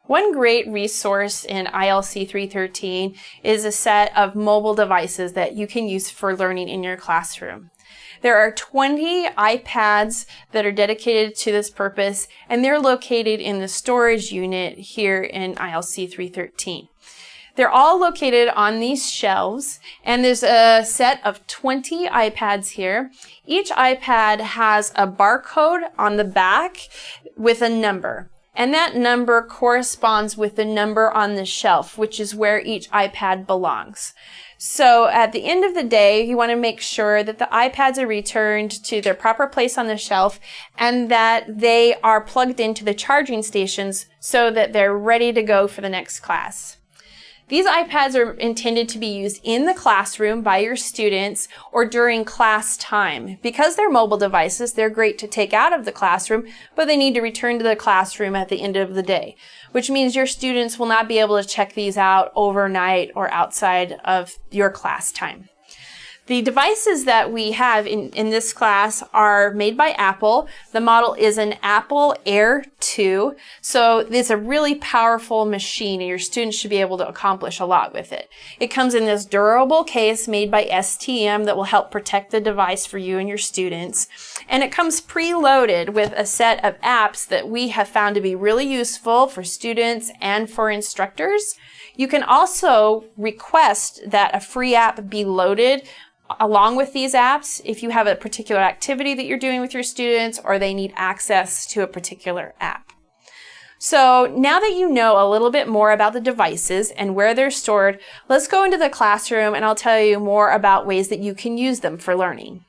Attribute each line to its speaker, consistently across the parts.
Speaker 1: One great resource in ILC 313 is a set of mobile devices that you can use for learning in your classroom. There are 20 iPads that are dedicated to this purpose, and they're located in the storage unit here in ILC 313. They're all located on these shelves, and there's a set of 20 iPads here. Each iPad has a barcode on the back with a number. And that number corresponds with the number on the shelf, which is where each iPad belongs. So at the end of the day, you want to make sure that the iPads are returned to their proper place on the shelf and that they are plugged into the charging stations so that they're ready to go for the next class. These iPads are intended to be used in the classroom by your students or during class time. Because they're mobile devices, they're great to take out of the classroom, but they need to return to the classroom at the end of the day, which means your students will not be able to check these out overnight or outside of your class time. The devices that we have in this class are made by Apple. The model is an Apple Air 2, so it's a really powerful machine and your students should be able to accomplish a lot with it. It comes in this durable case made by STM that will help protect the device for you and your students. And it comes preloaded with a set of apps that we have found to be really useful for students and for instructors. You can also request that a free app be loaded along with these apps if you have a particular activity that you're doing with your students or they need access to a particular app. So now that you know a little bit more about the devices and where they're stored, let's go into the classroom and I'll tell you more about ways that you can use them for learning.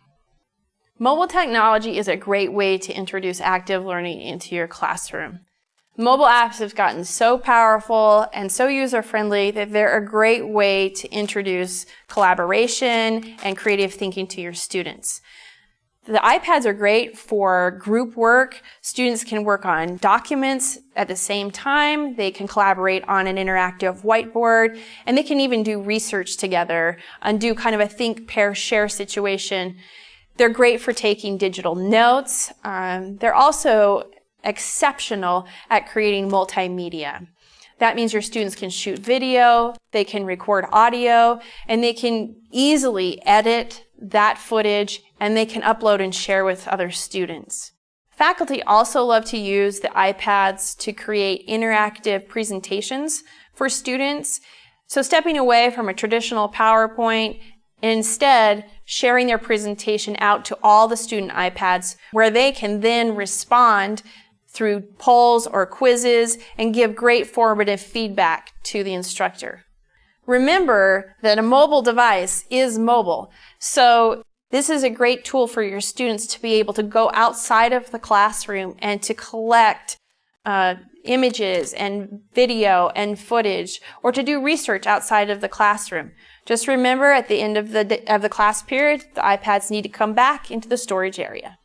Speaker 1: Mobile technology is a great way to introduce active learning into your classroom. Mobile apps have gotten so powerful and so user-friendly that they're a great way to introduce collaboration and creative thinking to your students. The iPads are great for group work. Students can work on documents at the same time. They can collaborate on an interactive whiteboard, and they can even do research together and do kind of a think, pair, share situation. They're great for taking digital notes. They're also exceptional at creating multimedia. That means your students can shoot video, they can record audio, and they can easily edit that footage, and they can upload and share with other students. Faculty also love to use the iPads to create interactive presentations for students. So stepping away from a traditional PowerPoint, instead sharing their presentation out to all the student iPads where they can then respond through polls or quizzes and give great formative feedback to the instructor. Remember that a mobile device is mobile, so this is a great tool for your students to be able to go outside of the classroom and to collect images and video and footage, or to do research outside of the classroom. Just remember, at the end of the class period, the iPads need to come back into the storage area.